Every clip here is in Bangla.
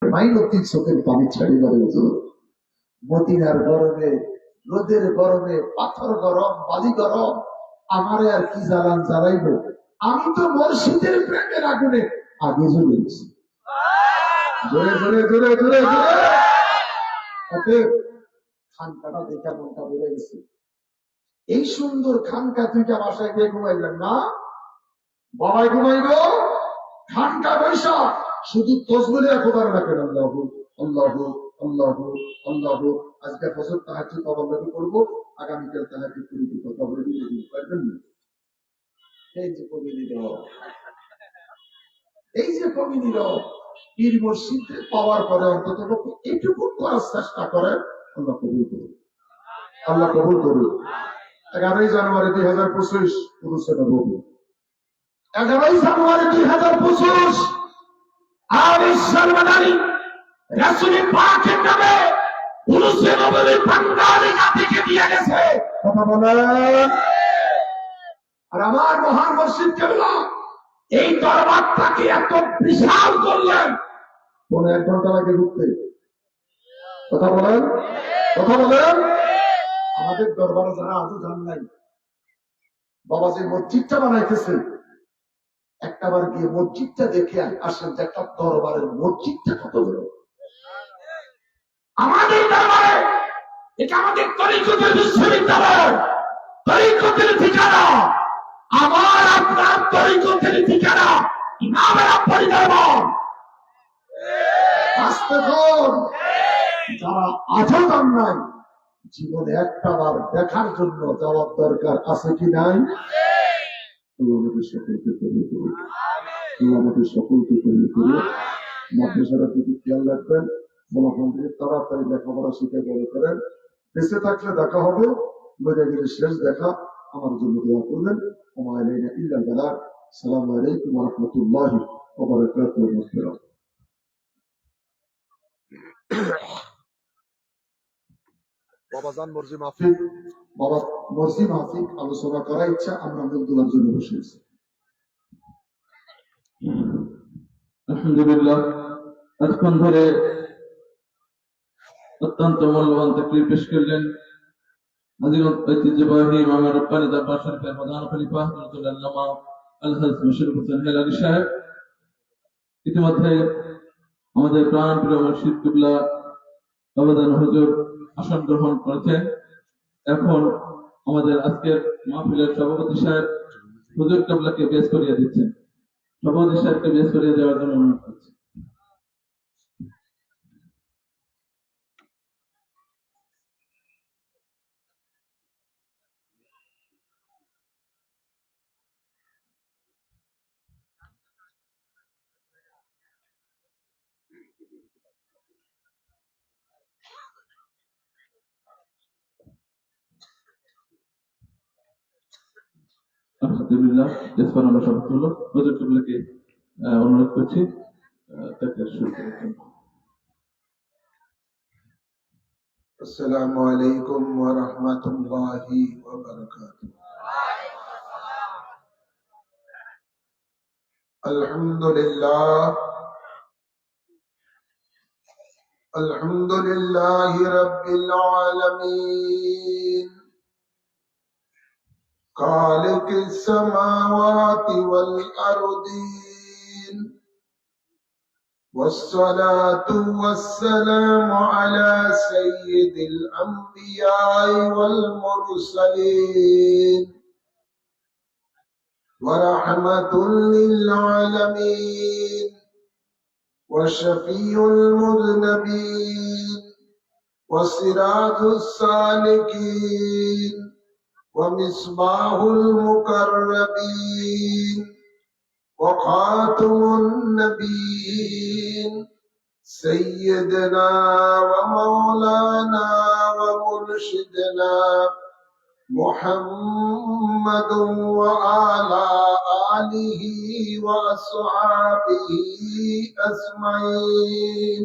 মাইনতি চোখের পানি ছাড়িবার হুজুর, মদিনার গরমে, রোদের গরমে, পাথর গরম, বালি গরম, আমারে আর কি জ্বালান জ্বালাইব? আমি তো মসজিদের প্রেমের আগুনে আগে জ্বলে গেছি। জোরে জোরে জোরে জোরে জোরে খানকাটা দেখা মনটা বেড়ে গেছে। এই সুন্দর খানকা দুইটা বাসায় গিয়ে ঘুমাইলেন না? বাবাই ঘুমাইব, খানকা বৈশা শুধু তসবিরে একবার রাখেন, আল্লাহ আল্লাহ আল্লাহ আল্লাহ। আজকে ফজর তাহাজ্জুদ অবলম্বন করব, আগামীকাল তাহাজ্জুদ করে দিব, কবরে দিয়ে দিতে পারবেন না? এই যে কবি নীরব, এই যে কবি নীরব, পীর মসজিদে পাওয়ার পরে অন্তত এইটুকু করার চেষ্টা করেন। আল্লাহ কবুল করুন, আল্লাহ কবুল করুন। 11 জানুয়ারি 2025 পুরুষের নবী, 11 জানুয়ারি 2025 আমি সর্বদানি রাসূল পাকের নামে পুরুষের নবী বাঙালি জাতিকে দিয়ে গেছে। কথা বলেন। আর আমার মহান মসজিদ কেবলা এই দরবারটাকে এত বিশাল করলেন, কোন 1 ঘন্টা লাগে ঢুকতে? কথা বলেন, কথা বলেন। আমাদের দরবারে যারা আজও যান নাই, বাবা যে মসজিদটা বানাইতেছে, একটাবার গিয়ে মসজিদটা দেখে আসেন যে একটা দরবারের মসজিদটা কত বড়। আমাদের দরবারে এটা আমাদের তরিকতের বিশ্ববিদ্যালয়, তরিকতের ঠিকানা, আমার আপনার তরিকতের ঠিকানা, ইমামের পরিদর্শন। আসতে থাকুন, যারা আজও যান নাই, জীবনে একটা বার দেখার জন্য যাওয়ার দরকার আছে কি নাই? আমাদের সকলকে তৈরি করুন, আমাদের সকলকে তৈরি করুন। মাদ্রাসার দিকে খেয়াল রাখবেন, ফলাফলকে তাড়াতাড়ি লেখাপড়া শিখে বড় করেন। বেঁচে থাকলে দেখা হবে, মরে গেলে শেষ দেখা। আমার জন্য দোয়া করবেন। আসসালামু আলাইকুম ওয়া রাহমাতুল্লাহি ওয়া বারাকাতুহু। বাবাজান মর্জি মাফিক, বাবা মর্জি মাফিক আলোচনা করার ইচ্ছা, আমরা মূল জন্য বসেছি। আলহামদুলিল্লাহ, এতক্ষণ ধরে অত্যন্ত মূল্যবান তাকরীর পেশ করলেন ঐতিহ্যবাহী ইমাম রব্বানী দরবার শরীফের প্রধান খলিফা হযরতুল আল্লামা আল-হাজ মুশাররফ হোসেন হেলালী সাহেব। ইতিমধ্যে আমাদের প্রাণপ্রিয় মুর্শিদ কিবলা বাবাজান হুজুর আসন গ্রহণ করেছেন। এখন আমাদের আজকের মাহফিলের সভাপতি সাহেব হুজুর কিবলাকে বেশ করিয়ে দিচ্ছেন। সভাপতি সাহেবকে বেশ করিয়ে দেওয়ার জন্য অনুরোধ করছি। আলহামদুলিল্লাহ, বেশ বানানো সব হলো। হুজুর কিবলাকে অনুরোধ করছি তাকে শুরু করার জন্য। আসসালামু আলাইকুম ওয়া রাহমাতুল্লাহি ওয়া বারাকাতুহু। আলহামদুলিল্লাহ, আলহামদুলিল্লাহি রাব্বিল আলামিন, খালিকিস সামাওয়াতি ওয়াল আরদিন, والصلاة والسلام على سيد الأنبياء والمرسلين ورحمة للعالمين وشفيع المذنبين وسراج السالكين ومصباح المقربين وخاتم النبيين سيدنا ومولانا ومرشدنا محمد وعلى آله وأصحابه أجمعين.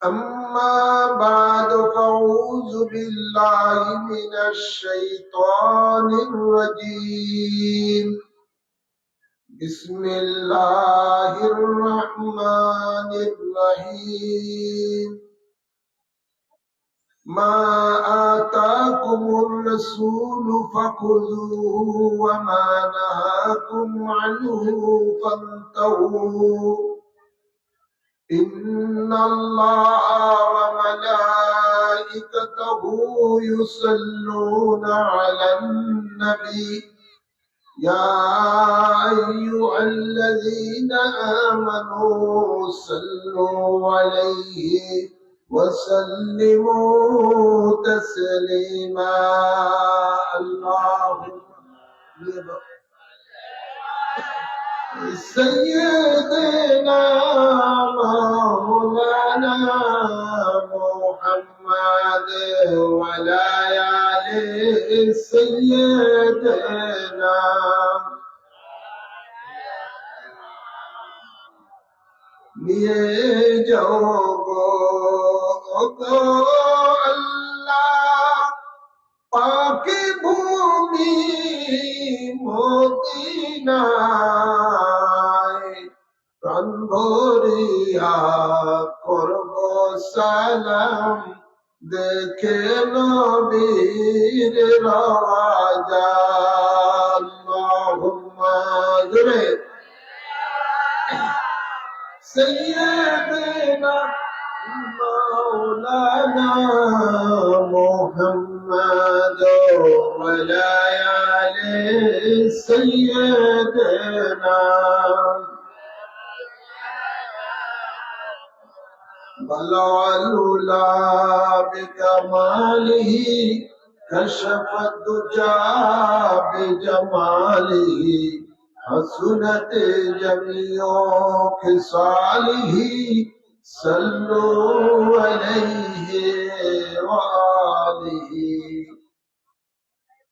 أما بعد، فأعوذ بالله من الشيطان الرجيم. بسم الله الرحمن الرحيم ما آتاكم الرسول فخذوه وما نهاكم عنه فانتهوا إن الله وملائكته يصلون على النبي يا أيها الذين آمنوا صلوا عليه وسلموا تسليما اللهم سيدنا مولانا محمد وعلى آل سيدنا নিয়ে যাও গো আল্লাহ পাকে ভূমি মদিনায় প্রাণ ভরিয়া করব সালাম দেখে নবীর রওজা আল্লাহুম্মা জুরে سيدنا مولانا محمد وعلى آل سيدنا بلغ العلا بكماله كشف الدجى بجماله حسنت جميع خصاله صلوا عليه وآله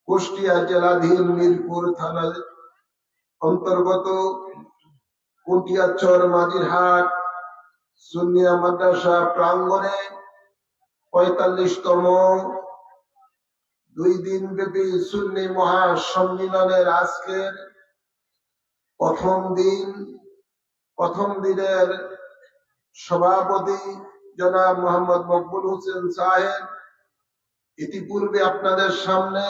কুষ্টিয়া জেলাধীন মিরপুর থানার অন্তর্গত কুটিয়াচর মাঝিরহাট সুন্নিয়া মাদ্রাসা প্রাঙ্গণে 45তম 2 দিন ব্যাপী সুন্নি মহাসম্মিলনের আজকের প্রথম দিনের সভাপতি জনাব মোহাম্মদ মকবুল হোসেন সাহেব ইতিপূর্বে আপনাদের সামনে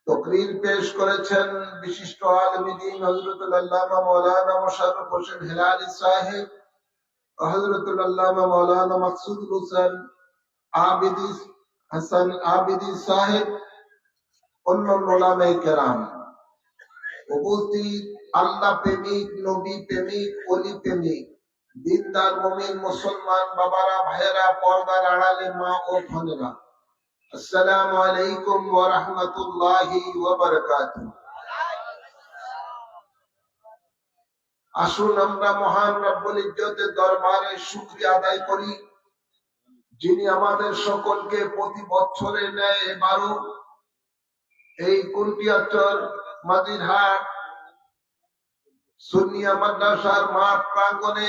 তকরীর পেশ করেছেন বিশিষ্ট আলেম দ্বীন হযরতুল আল্লামা মাওলানা মুশাররফ হোসেন হেলালি সাহেব, হযরতুল আল্লামা মাওলানা মাকসুদুল হোসেন আবিদি সাহেব, অন্যান্য উলামায়ে কেরাম উপস্থিত, আল্লাহ প্রেমিক, নবী প্রেমিক, ওলি প্রেমিক, দিনদার মুমিন মুসলমান বাবারা, ভাইয়েরা, পর্দার আড়ালে মা ও বোনেরা, আসসালামু আলাইকুম ওয়া রাহমাতুল্লাহি ওয়া বারাকাতুহু। আসুন আমরা মহান রব্বুল ইজ্জতের দরবারে শুকরিয়া আদায় করি, যিনি আমাদের সকলকে প্রতি বছরের ন্যায় এবারও এই কুটিয়াচর মাঝিরহাট সুন্নিয়া মাদ্রাসার মাঠ প্রাঙ্গণে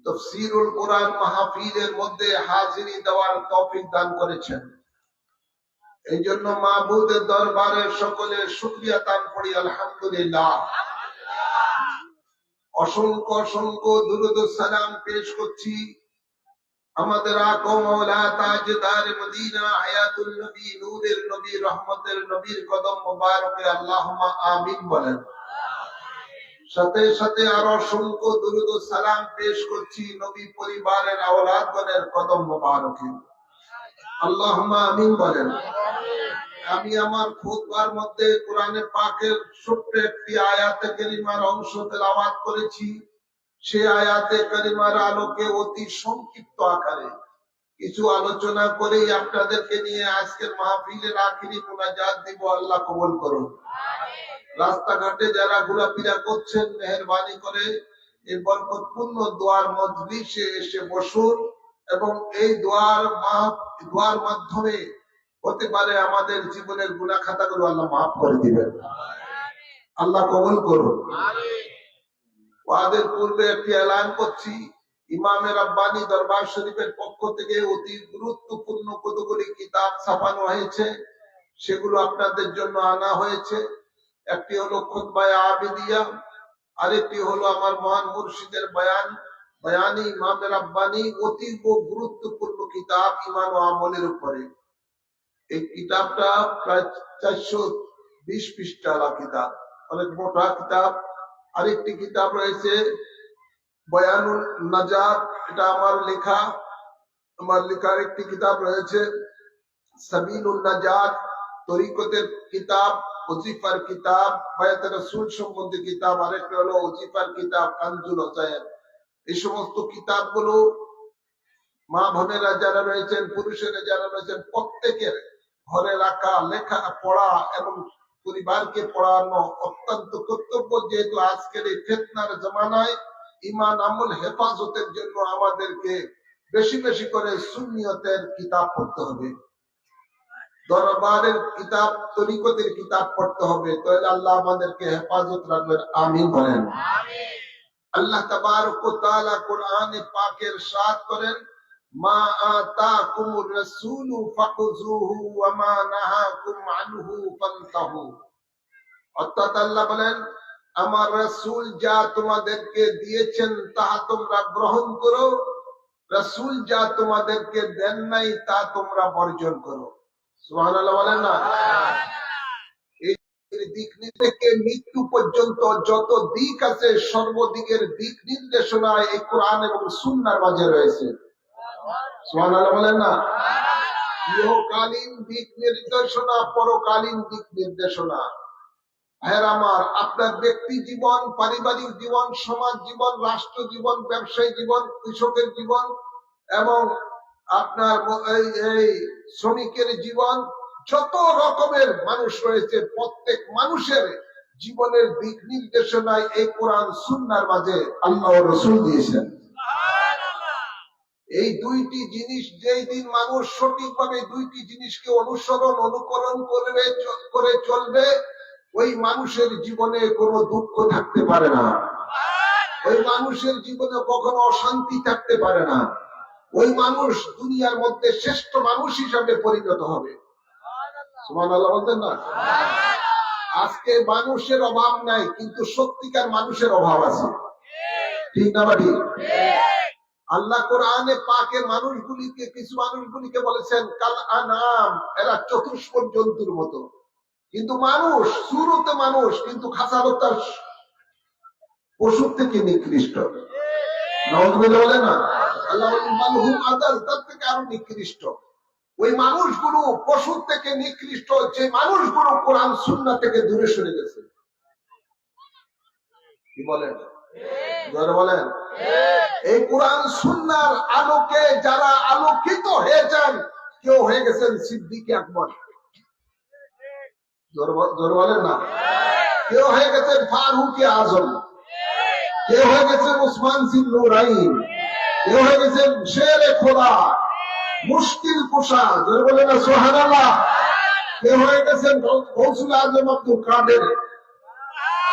তাফসীরুল কোরআন মাহফিলের মধ্যে হাজিরি দেওয়ার তৌফিক দান করেছেন। এই জন্য মাবুদের দরবারে সকলের শুকরিয়া দান করি আলহামদুলিল্লাহ। অসংখ্য অসংখ্য দুরূদ ও সালাম পেশ করছি আমাদের আকা মাওলা তাজদার মদিনা হায়াতুল নবী নূরের নবী রহমতের নবীর কদম মোবারকে আল্লাহুম্মা আমিন বলেন। সাথে সাথে আরো অসংখ্য দুরূদ ও সালাম পেশ করছি নবী পরিবারের আওলাদগণের কদম মোবারকে আল্লাহুম্মা আমিন বলেন। আমি আমার খুতবার মধ্যে কোরআনে পাকের ছোট্ট একটি আয়াতে কারিমার অংশ তেলাওয়াত করেছি। সেই আয়াতে কারিমার আলোকে অতি সংক্ষিপ্ত আকারে কিছু আলোচনা করেই আপনাদেরকে নিয়ে আজকের মাহফিলের আখিরি মুনাজাত দিব। আল্লাহ কবুল করুন। রাস্তাঘাটে যারা ঘোরাফেরা করছেন, মেহেরবানি করে এই বরকতপূর্ণ দোয়ার মজলিসে এসে বসুন এবং এই দোয়ার মাধ্যমে হতে পারে আমাদের জীবনের গুনাহ খাতাগুলো আল্লাহ মাফ করে দিবেন। আল্লাহ কবুল করুন। ওয়াদের পূর্বে একটি এলান করছি, ইমামে রাব্বানি দরবার শরীফের পক্ষ থেকে অতি গুরুত্বপূর্ণ কতগুলি কিতাব ছাপানো হয়েছে, সেগুলো আপনাদের জন্য আনা হয়েছে। একটি হলো খুতবায়ে আবিদিয়া, আরেকটি হলো আমার মহান মুর্শিদের বয়ানে ইমাম রাব্বানী, অতি গুরুত্বপূর্ণ কিতাব ঈমান ও আমলের উপরে। এই কিতাবটা প্রায় 420 পৃষ্ঠার কিতাব, অনেক মোটা কিতাব। আরেকটি কিতাব রয়েছে বয়ানুল নাজাত, এটা আমার লেখার একটি কিতাব রয়েছে। সাবিলুন নাজাত, তরিকতের কিতাব, ওজিফার কিতাব, বায়াত রাসূল সম্বন্ধে কিতাব, আরেকটা হলো ওজিফার কিতাব কানজুল হোসাইন। এই সমস্ত কিতাবগুলো মা বোনেরা যারা রয়েছেন, পুরুষেরা যারা রয়েছেন, প্রত্যেকের ঘরে রাখা, লেখা, পড়া এবং পরিবারকে পড়ানো অত্যন্ত কর্তব্য। যেহেতু আজকের এই ফিতনার জামানায় ঈমান আমল হেফাজতের জন্য আমাদেরকে বেশি বেশি করে সুন্নিয়তের কিতাব পড়তে হবে, দরবারের কিতাব, তরিকতের কিতাব পড়তে হবে। তাহলে আল্লাহ আমাদেরকে হেফাজত রাখবেন, আমিন বলেন। আল্লাহ তাবারক ওয়া তাআলা কোরআনে পাকে ইরশাদ করেন, মা আতাকুমুর রাসূলু ফাখুযুহু ওয়া মা নাহাকুম আনহু ফান্তাহু। অর্থাৎ আল্লাহ বলেন, আমার রাসূল যা তোমাদেরকে দিয়েছেন তাহা তোমরা গ্রহণ করো, রাসূল যা তোমাদেরকে দেন নাই তা তোমরা বর্জন করো। সুবহানাল্লাহ বলেন না? এই দিক থেকে মৃত্যু পর্যন্ত যত দিক আছে, সর্বদিকের দিক নির্দেশনা এই কোরআন এবং সুন্নাহর মাঝে রয়েছে। সুবহানাল্লাহ বলেন না? ইহকালীন দিক নির্দেশনা, পরকালীন দিক নির্দেশনা। ভাইয়ের আমার, আপনার ব্যক্তি জীবন, পারিবারিক জীবন, সমাজ জীবন, রাষ্ট্র জীবন, ব্যবসায়ী জীবন, কৃষকের জীবন এবং আপনার এই শ্রমিকের জীবন, যত রকমের মানুষ রয়েছে, প্রত্যেক মানুষের জীবনের দিক নির্দেশনায় এই কোরআন সুন্নাহর মাঝে আল্লাহ ও রাসূল দিয়েছেন। এই দুইটি জিনিস যেই দিন মানুষ সঠিকভাবে দুইটি জিনিসকে অনুকরণ করে চলবে, ওই মানুষের জীবনে কোনো দুঃখ থাকতে পারে না, ওই মানুষের জীবনে কখনো অশান্তি থাকতে পারে না, ওই মানুষ দুনিয়ার মধ্যে শ্রেষ্ঠ মানুষ হিসাবে পরিণত হবে। সুবহানাল্লাহ বলতেন না? আজকে মানুষের অভাব নাই, কিন্তু সত্যিকার মানুষের অভাব আছে, ঠিক না ঠিক? আল্লাহ কোরআনে পাকে কিছু মানুষগুলিকে বলেছেন কাল আনাম, এরা চতুষ্পদ জন্তুর মতো। কিন্তু মানুষ শুরুতে মানুষ, কিন্তু খাসারত পশুর থেকে নিকৃষ্ট। নাউযুবিল্লাহ বলে না? আল্লাহ বলেন মালহুম আদাল, তার থেকে আরো নিকৃষ্ট। ওই মানুষগুলো পশুর থেকে নিকৃষ্ট, যে মানুষগুলো কোরআন সুন্নাহ থেকে দূরে সরে গেছে। কি বলেন? যারা বলেন এই কোরআন সুন্নাহর আলোকে যারা আলোকিত হয়েছেন, কেউ হয়ে গেছেন সিদ্দিক আকবর, জোর বলেন না? কেউ হয়ে গেছেন ফারুক আজম, কেউ হয়ে গেছেন উসমান সিং নুরাইন, কেউ হয়ে গেছেন শেরে খোদা, মুশকিল কুশা, জোর বলেন না সুবহানাল্লাহ। কেউ হয়ে গেছেন গৌসুল আজম আব্দুল কাদের,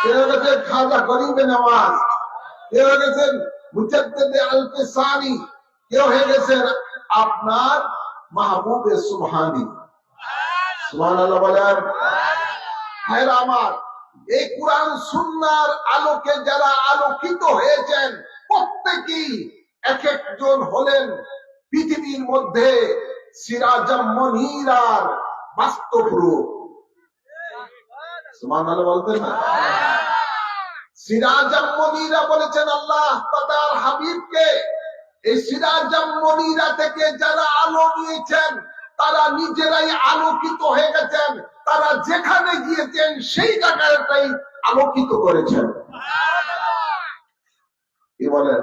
কেউ হয়ে গেছেন খাজা গরিবে নওয়াজ, কেউ হয়ে গেছেন মুজাদ্দিদ আল-ফিসানি, কেউ হয়ে গেছেন আপনার মাহবুবে সুবহানী। সুবহানাল্লাহ বলেন। ভাইরা আমার, এই কোরআন সুন্নাহর আলোকে যারা আলোকিত হয়েছেন, প্রত্যেকেই এক একজন হলেন পৃথিবীর মধ্যে সিরাজাম মুনীরার বাস্তব রূপ। সুবহানাল্লাহ বলতেন না? সিরাজাম মুনীরা বলেছেন আল্লাহ তাআলার হাবিবকে। এই সিরাজাম মুনীরা থেকে যারা আলো নিয়েছেন, তারা নিজেরাই আলোকিত হয়ে গেছেন, তারা যেখানে গিয়েছেন সেই জায়গাটাই আলোকিত করেছেন। কি বলেন?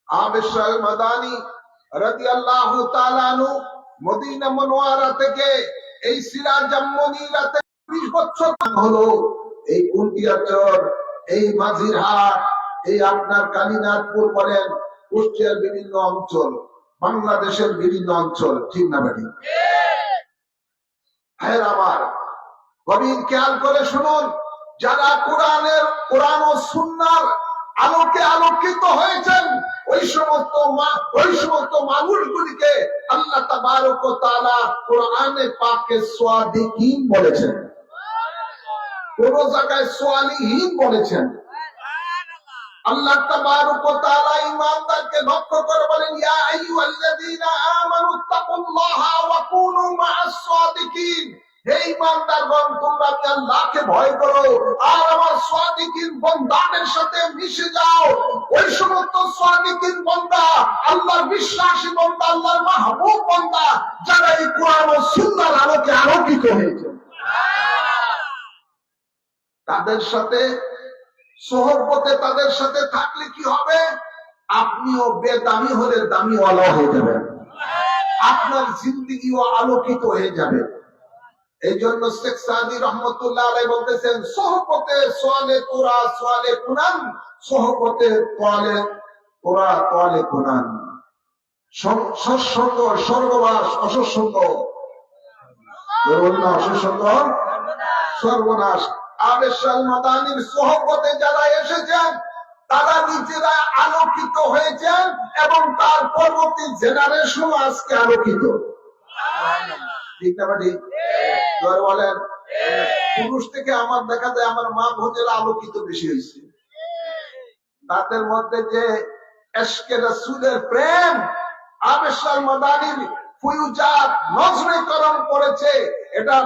আবিশাল মাদানী রাদিয়াল্লাহু তাআলা আনহু মদিনা মুনওয়ারা থেকে এই সিরাজাম মুনীরাতে 20 বছর হলো এই কুন্ডিয়াচর, এই মাঝিরহাট, এই আপনার কালীনাথপুর বলেন, কুষ্টিয়ার বিভিন্ন অঞ্চল, বাংলাদেশের বিভিন্ন অঞ্চল, ঠিক না বেটি? হ্যাঁ আমার গভীর খেয়াল করে শুনুন, যারা কোরআন ও সুন্নাহর আলোকে আলোকিত হয়েছেন, ওই সমস্ত মানুষগুলিকে আল্লাহ তাবারক ওয়া তাআলা কোরআনে পাকে সাদিকিন বলেছেন। কোন জায়গায় সোয়ালিহীন বলেছেন। আল্লাহ তাবারক ওয়া তাআলা ঈমানদারকে লক্ষ্য করে বলেন, ইয়া আইয়ুহাল্লাযীনা আমানুত্তাকুল্লাহা ওয়া কুনু মা'আস সাদিকিন। হে ঈমানদারগণ, তোমরা আল্লাহকে ভয় করো আর আমার সাদিকিন বান্দাদের সাথে মিশে যাও। ওই সমস্ত সাদিকিন বান্দা, আল্লাহর বিশ্বাসী বান্দা, আল্লাহর মাহবুব বান্দা, যারা এই কোরআন ও সুন্নাহর আলোকে আলোকিত হয়েছে, তাদের সাথে সোহবতে, তাদের সাথে থাকলে কি হবে? আপনিও বেদামি হলে দামিওয়ালা হয়ে যাবেন, আপনার জিন্দেগিও আলোকিত হয়ে যাবে। এই জন্য শেখ সাদি রহমতুল্লাহ আলাইহি বলতেছেন, সোহবতে সোয়ালে তোরা সোয়ালে কুনান, সোহবতে তোয়ালে তোরা তোয়ালে কুনান। সৎসঙ্গ স্বর্গবাস, অসৎসঙ্গ অসৎসঙ্গ সর্বনাশ। আবেশাল মাদানির সোহবতে যারা এসেছেন, তারা নিজেরা আলোকিত হয়েছেন এবং তার পরবর্তী জেনারেশন আজকে আলোকিত। ঠিক না ভাই? বলেন, পুরুষ থেকে আমার দেখা যায় আমার মা বোনেরা আলোকিত বেশি হয়েছে। তাদের মধ্যে যে এশকে রাসূলের প্রেম, আবেশাল মাদানির ফুয়ুজাত নজরীকরণ করেছে, এটা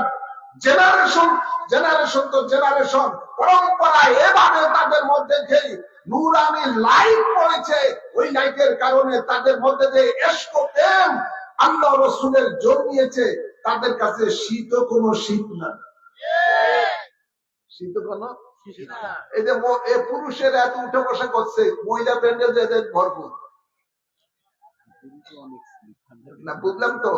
জেনারেশন জেনারেশন তো জেনারেশন পরম্পরায় এভাবে তাদের মধ্যে যে নূরানি লাইট পড়েছে, ওই লাইটের কারণে তাদের মধ্যে যে ইশক প্রেম আল্লাহ রাসূলের জন্মিয়েছে, তাদের কাছে শীত কোনো শীত না, শীত কোনো এই যে পুরুষের এত উঠে বসে করছে, মহিলা প্যান্ডেল যাদের ভরপুর না, বুঝলাম তো।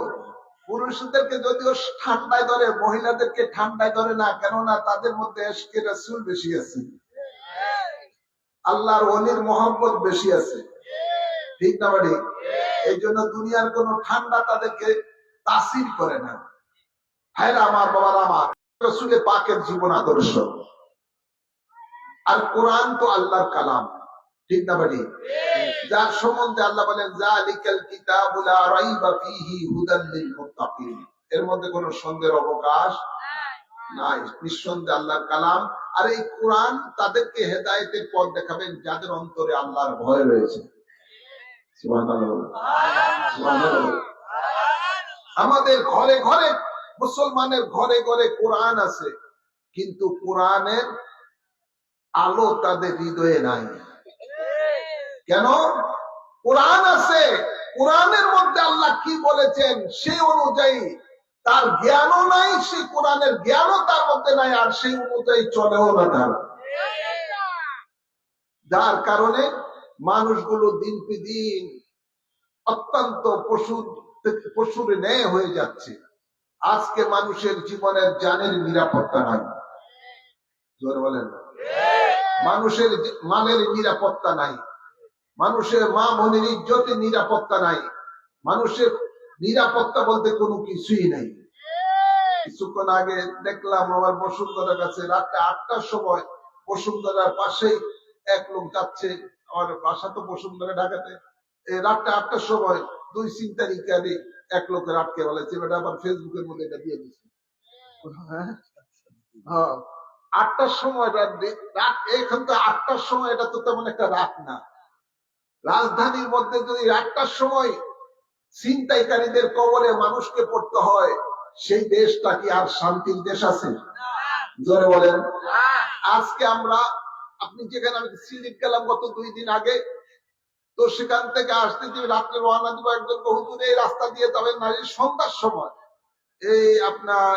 পুরুষদেরকে যদিও ঠান্ডায় ধরে, মহিলাদেরকে ঠান্ডায় ধরে না, কেননা তাদের মধ্যে ইশকে রাসূল বেশি আছে, আল্লাহর ওলির মহব্বত বেশি আছে। ঠিক না বাড়ি? এই জন্য দুনিয়ার কোন ঠান্ডা তাদেরকে তাসির করে না। হ্যাঁ আমার বাবার, আমার রাসূলের পাকের জীবন আদর্শ। আর কোরআন তো আল্লাহর কালাম। ঠিক না বাড়ি? যার সম্বন্ধে আল্লাহ বলেন, যালিকাল কিতাবু লা রাইবা ফীহি হুদাল লিল মুত্তাকিন। এর মধ্যে কোনো সন্দেহের অবকাশ নাই, নিঃসন্দেহে আল্লাহর কালাম। আর এই কোরআন তাদেরকে হেদায়েতের পথ দেখাবেন যাদের অন্তরে আল্লাহর ভয় রয়েছে। সুবহানাল্লাহ, সুবহানাল্লাহ। আমাদের ঘরে ঘরে, মুসলমানের ঘরে ঘরে কোরআন আছে, কিন্তু কোরআনের আলো তাদের হৃদয়ে নাই। কেন? কোরআন আছে, কোরআনের মধ্যে আল্লাহ কি বলেছেন সেই অনুযায়ী তার জ্ঞানও নাই, সেই কোরআনের জ্ঞানও তার মধ্যে নাই, আর সেই অনুযায়ী চলেও না তারা। যার কারণে মানুষগুলো দিন পে দিন অত্যন্ত পশুর ন্যায় হয়ে যাচ্ছে। আজকে মানুষের জীবনের জানের নিরাপত্তা নাই। জোরে বলেন। মানুষের মালের নিরাপত্তা নাই, মানুষের মা বোনের ইজ্জতের নিরাপত্তা নাই, মানুষের নিরাপত্তা বলতে কোনো কিছুই নাই। কিছুক্ষণ আগে দেখলাম আমার বসুন্ধরার কাছে রাতে 8টার সময়, বসুন্ধরার পাশেই এক লোক যাচ্ছে, আমার বাসা তো বসুন্ধরা ঢাকাতে, রাতে 8টার সময় 2 ছিনতাইকারী এক লোকের আটকে বলেছে, এটা আবার ফেসবুকের মধ্যে এটা দিয়ে দিচ্ছে। হ্যাঁ, 8টার সময় রাত, এখন তো 8টার সময়, এটা তো তেমন একটা রাত না। রাজধানীর মধ্যে যদি 8টার সময় ছিনতাইকারীদের কবলে মানুষকে পড়তে হয়, সেই দেশটা কি আর শান্তির দেশ আছে? জোরে বলেন। আজকে আমরা, আপনি যেখানে, আমি সিলেট গেলাম গত 2 দিন আগে, তো সেখান থেকে আসতে যে রাত্রে রওনা দিব, একজন হুজুর এই রাস্তা দিয়ে তবে নারীর সন্ধ্যার সময় এই আপনার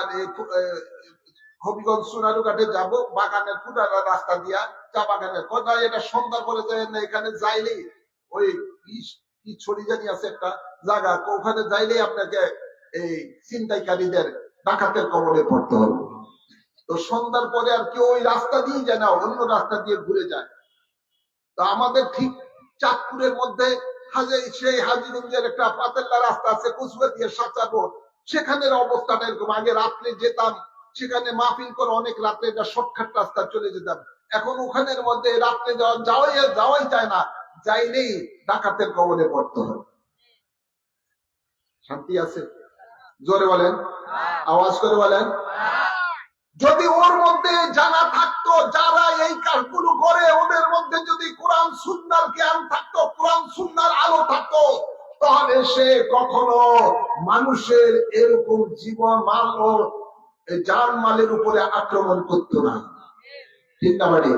হবিগঞ্জ সোনারুঘাটে যাব, বাগানের ফুটারা রাস্তা দিয়া, চা বাগানের কোথায়, এটা সন্ধ্যার পরে যায় না, এখানে যাইলেই ওই কি ছড়ি জানি আছে একটা জায়গা, ওখানে যাইলেই আপনাকে এই ছিনতাইকারীদের ডাকাতের কবলে পড়তে হবে। তো সন্ধ্যার পরে আর কেউ ওই রাস্তা দিয়ে যায় না, অন্য রাস্তা দিয়ে ঘুরে যায়। তো আমাদের ঠিক চাঁদপুরের মধ্যে সেই হাজিগঞ্জের একটা পাতেল্লা রাস্তা আছে, কুচবিহার দিয়ে সাচা রোড, সেখানের অবস্থাটা এরকম। আগে রাত্রে যেতাম সেখানে মাহফিল করে, অনেক রাত্রে এটা শর্টকাট রাস্তা চলে যেতাম। এখন ওখানের মধ্যে রাত্রে যাওয়াই যায় না, যাইলেই ডাকাতের কবলে পড়তে হয়। শান্তি আছে? জোরে বলেন, আওয়াজ করে বলেন। যদি ওর মধ্যে জানা থাকতো, যারা এই কাজগুলো করে ওদের মধ্যে যদি কোরআন সুন্নাহর জ্ঞান থাকতো, কোরআন সুন্নাহর আলো থাকতো, তাহলে সে কখনো মানুষের এরকম জীবন মাল ও জানমালের উপরে আক্রমণ করতো না। ঠিক না বাড়ি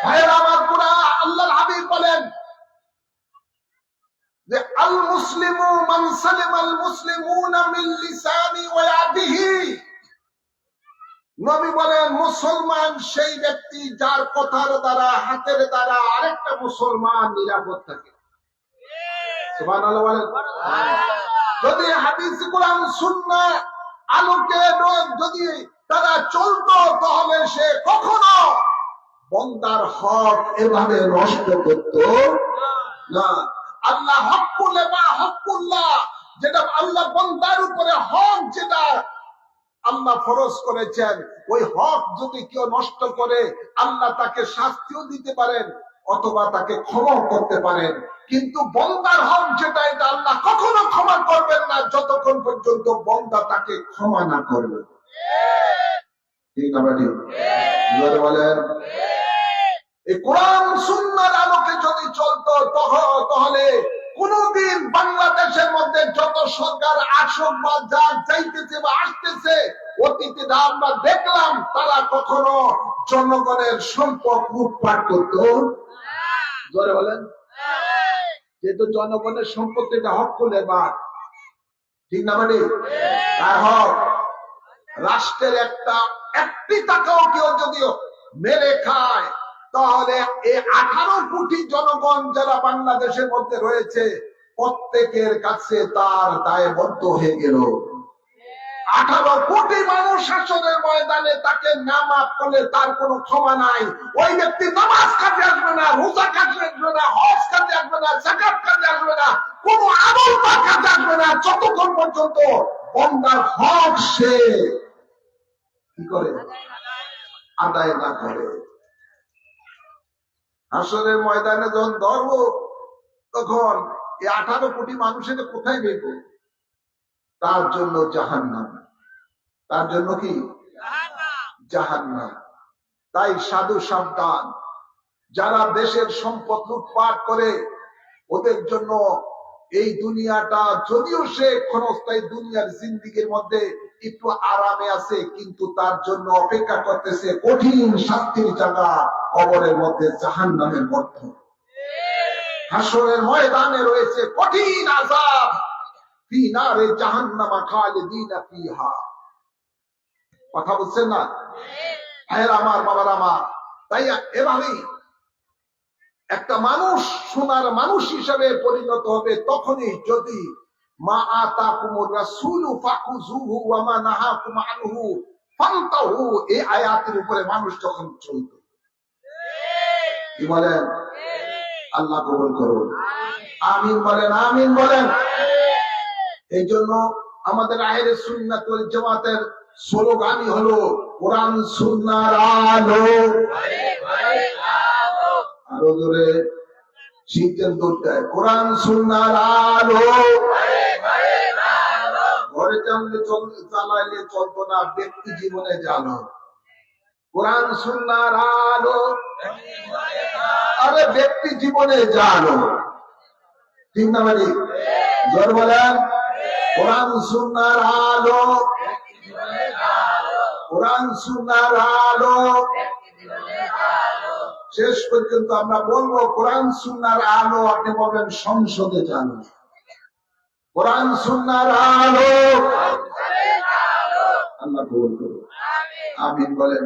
ভাইয়েরা আমার, পুরা আল্লাহর হাবিব বলেন যে আল মুসলিমু মান সালিমাল মুসলিমুনা মিন লিসানি ওয়া ইয়াদিহি। নবী বলেন মুসলমান সেই ব্যক্তি যার কথার দ্বারা, হাতের দ্বারা আরেকটা মুসলমান নিরাপদ থাকে। সুবহানাল্লাহ বলেন। যদি হাদিস কোরআন সুন্নাহ আলোকে যদি তারা চলতো, তাহলে সে কখনো বন্দার হক এভাবে নষ্ট করত না। আল্লাহ হকুল বা হকুল্লাহ, যেটা আল্লাহ বন্দার উপরে হক, যেটা আল্লাহ ফরজ করেছেন, ওই হক যদি কেউ নষ্ট করে আল্লাহ তাকে শাস্তিও দিতে পারেন অথবা তাকে ক্ষমা করতে পারেন। কিন্তু বন্দার হক যেটা, এটা আল্লাহ কখনো ক্ষমা করবেন না যতক্ষণ পর্যন্ত বন্দা তাকে ক্ষমা না করবে। ঠিক না ঠিক বলেন। এই কোরআন সুন্নাহর আলোকে যদি চলতো, তাহলে কোনদিন বাংলাদেশের মধ্যে যত সরকার আসুক বা যা যাইতেছে বা আসতেছে, অতীতে আমরা দেখলাম তারা কখনো জনগণের সম্পদ লুটপাট করত। জোরে বলেন। যেহেতু জনগণের সম্পত্তি এটা হক করলে বা ঠিক না মানে তার হক। রাষ্ট্রের একটি টাকাও কেউ যদিও মেরে খায়, তাহলে এই 18 কোটি জনগণ যারা বাংলাদেশের মধ্যে রয়েছে, প্রত্যেকের কাছে তার দায়বদ্ধ হয়ে গেল। 18 কোটি মানুষ শাসনের ময়দানে তাকে না মাফ করলে তার কোনো ক্ষমা নাই। ওই ব্যক্তি নামাজ কাজে আসবে না, রোজা কাজে আসবে না, হজ কাজে আসবে না, যাকাত কাজে আসবে না, কোন আমল তার কাজে আসবে না যতক্ষণ পর্যন্ত বন্দার হক সে কি করে আদায় না করে। হাসরের ময়দানে যখন ধরব, তখন এই 18 কোটি মানুষের কোথায় বের করব? তার জন্য জাহান্নাম। তার জন্য কি জাহান্নাম। তাই সাধু সাবধান, যারা দেশের সম্পদ লুটপাট করে, ওদের জন্য এই দুনিয়াটা যদিও সে ক্ষণস্থায়ী দুনিয়ার জিন্দিগির মধ্যে একটু আরামে আছে, কিন্তু তার জন্য অপেক্ষা করতেছে কঠিন শাস্তির জায়গা, কবরের মধ্যে জাহান্নামের গর্ত। হাসরের ময়দানে রয়েছে কঠিন আযাব, ফি নারে জাহান্নামা খালিদিনা ফিহা। কথা বলছেন না ভাইয়েরা আমার, বাবারা আমার? তাই এভাবেই একটা মানুষ সোনার মানুষ হিসেবে পরিণত হবে তখনই যদি মা আতাকুমুর রাসূলু ফাকুযুহু ওয়া মা নাহাকুম আনহু ফান্তাহু, এই আয়াতের উপরে মানুষ যখন চলত। কি বলেন? আল্লাহ কবুল করুন। আমিন বলেন, আমিন বলেন। এই জন্য আমাদের আহলে সুন্নাত ওয়াল জামাতের স্লোগানই হলো কোরআন সুন্নাহর আলো। আরো জোরে শীতের দোলটায় কোরআন সুন্নাহর আলো। ঘরে চালাইলে চলতো না, ব্যক্তি জীবনে জানো কোরআন সুন্নাহর আলো। আরে ব্যক্তি জীবনে জানো। ঠিক না ভাই? জোর বলেন। কোরআন সুন্নাহর আলো, কোরআন সুন্নাহর আলো। শেষ পর্যন্ত আমরা বলবো কোরআন সুন্নাহর আলো। আপনি বলবেন সংসদে জানো কোরআন সুন্নাহর আলো। আল্লাহ কবুল করুন। আমিন বলেন।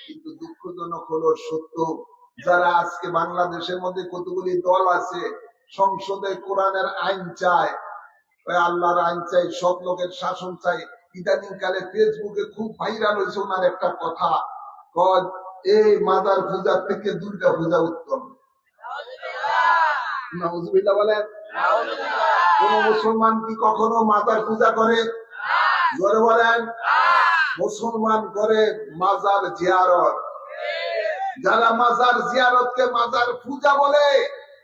কিন্তু দুঃখজনক হলো সত্য, যারা আজকে বাংলাদেশের মধ্যে কতগুলি দল আছে সংসদে কোরআনের আইন চায়, আল্লাহর আইন চাই, সব লোকের শাসন চাই। ইদানিং কালে ফেসবুকে খুব ভাইরাল হয়েছে ওনার একটা কথা, এই মাদার পূজার থেকে দুর্গা পূজা উত্তম। নাউজুবিল্লাহ বলেন। কোন মুসলমান কি কখনো মাজার পূজা করে? জোরে বলেন। মুসলমান করে মাজার জিয়ারত। যারা মাজার জিয়ারতকে মাজার পূজা বলে,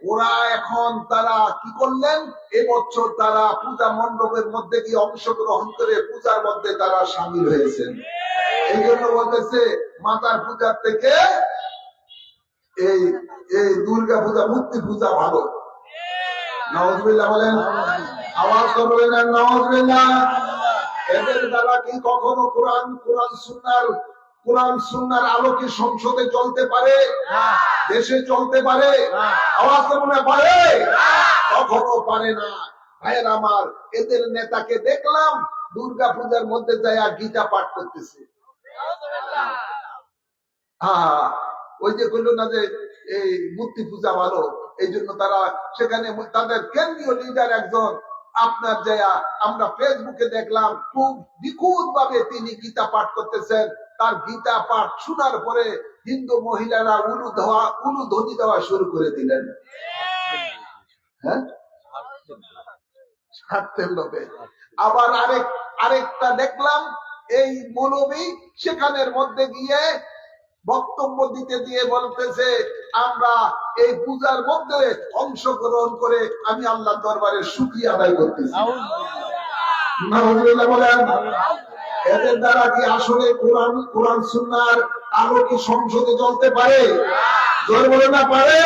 ওরা এখন তারা কি করলেন, এবছর তারা পূজা মণ্ডপের মধ্যে গিয়ে অংশগ্রহণ করে পূজার মধ্যে তারা সামিল হয়েছেন। এই জন্য বলতেছে মাতার পূজার থেকে এই এই দুর্গা পূজা, মূর্তি পূজা ভালো। নাউজুবিল্লাহ বলেন, আওয়াজ করবেন না নাউজুবিল্লাহ। এদের দ্বারা কি কখনো কোরআন সুন্নাহর আলোকে সংসদে চলতে পারে, দেশে চলতে পারে? আওয়াজ করবেন না, পারে? কখনো পারে না। ভাইয়ের আমার, এদের নেতাকে দেখলাম দুর্গা পূজার মধ্যে যায় গীতা পাঠ করতেছে। ওই যে বললো না যে এই মূর্তি পূজা ভালো, এই জন্য তারা সেখানে তাদের কেন্দ্রীয় লিডার একজন আপনার যায়া আমরা ফেসবুকে দেখলাম খুব নিখুঁত ভাবে তিনি গীতা পাঠ করতেছেন। তার গীতা পাঠ শোনার পরে হিন্দু মহিলারা উলু ধ্বনি দেওয়া শুরু করে দিলেন। হ্যাঁ, স্বার্থের লোভে। আবার আরেকটা দেখলাম এই মৌলবী সেখানের মধ্যে গিয়ে বক্তব্য দিতে দিয়ে বলতেছে আমরা এই পূজার মধ্যে অংশগ্রহণ করে আমি আল্লাহ দরবারে শুকরিয়া আদায় করতেছি। বলেন, এদের দ্বারা কি আসলে কোরআন সুন্নাহর আলো কি সংসদে চলতে পারে? জোর বলে না পারে?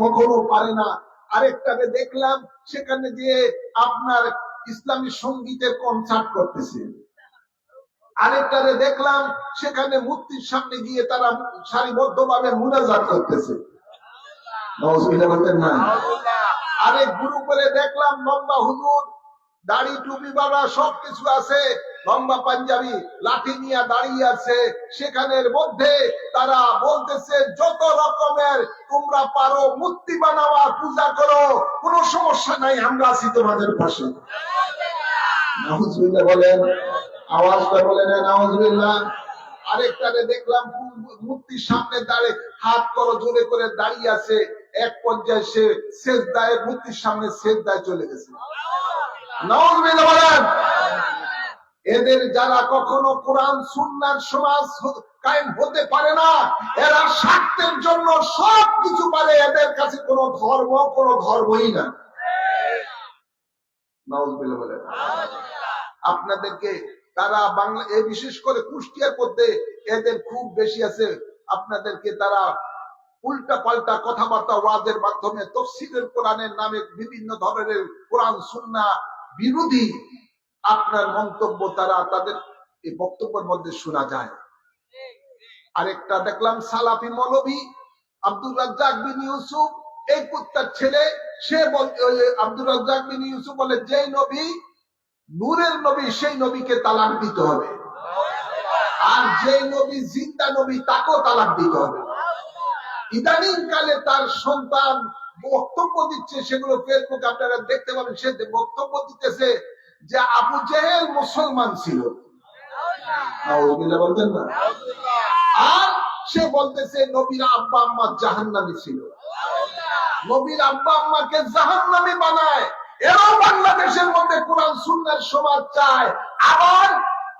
কখনো পারে না। আরেকটাকে দেখলাম সেখানে যে আপনার ইসলামী সঙ্গীতের কনসার্ট করতেছে। আরেকটারে দেখলাম সেখানে মূর্তির সামনে গিয়ে তারা সারিবদ্ধভাবে মুনাজাত করতেছে। না, আরেক গ্রুপে দেখলাম লম্বা হুজুর, দাড়ি টুপি বাবা সবকিছু আছে, লম্বা পাঞ্জাবি লাঠি নিয়ে দাঁড়িয়ে আছে। সেখানের মধ্যে তারা বলতেছে যত রকমের তোমরা পারো মূর্তি বানাও আর পূজা করো, কোনো সমস্যা নাই, আমরা আছি তোমাদের পাশে। নাউজুবিল্লাহ বলেন, আওয়াজ করে বলেন নাউজুবিল্লাহ। আরেকটারে দেখলাম মূর্তির সামনে দাঁড়িয়ে হাত করো জোরে করে দাঁড়িয়ে আছে। এক পর্যায়ে সে সেজদায়, মূর্তির সামনে সেজদায় চলে গেছে। নাউজুবিল্লাহ বলেন। এদের যারা কখনো কোরআন সুন্নাহর সমাজ কায়েম হতে পারে না, এরা স্বার্থের জন্য সব কিছু পারে। এদের কাছে কোনো ধর্মই না। নাউজুবিল্লাহ বলেন। আপনাদেরকে তারা বাংলা, বিশেষ করে কুষ্টিয়ার মধ্যে এদের খুব বেশি আছে। আপনাদেরকে তারা উল্টা পাল্টা কথাবার্তা ওয়াজের মাধ্যমে তাফসীরের কোরআনের নামে বিভিন্ন ধরনের কোরআন সুন্নাহ বিরোধী আপনার মন্তব্য তারা তাদের এই বক্তব্যের মধ্যে শোনা যায়। আরেকটা দেখলাম সালাফি মৌলভী আব্দুর রাজ্জাক বিন ইউসুফ, এই কুত্তার ছেলে, সে আব্দুর রাজ্জাক বিন ইউসুফ বলে যে নবী নূরের নবী সেই নবীকে তালাক দিতে হবে, আর যে নবী জিন্দা নবী তাকেও তালাক দিতে হবে। ইদানিং কালে তার সন্তান বক্তব্য দিচ্ছে, সেগুলো ফেসবুক আপনারা দেখতে পাবেন। সে বক্তব্য দিতেছে যে আবু জেহেল মুসলমান ছিল, বলতেন না, আর সে বলতেছে নবীর আব্বা আম্মা জাহান্নামী ছিল। নবীর আব্বা আম্মাকে জাহান্নামী বানায়। এরাও বাংলাদেশের মধ্যে কোরআন সুন্নাহর সমাজ চায়। আবার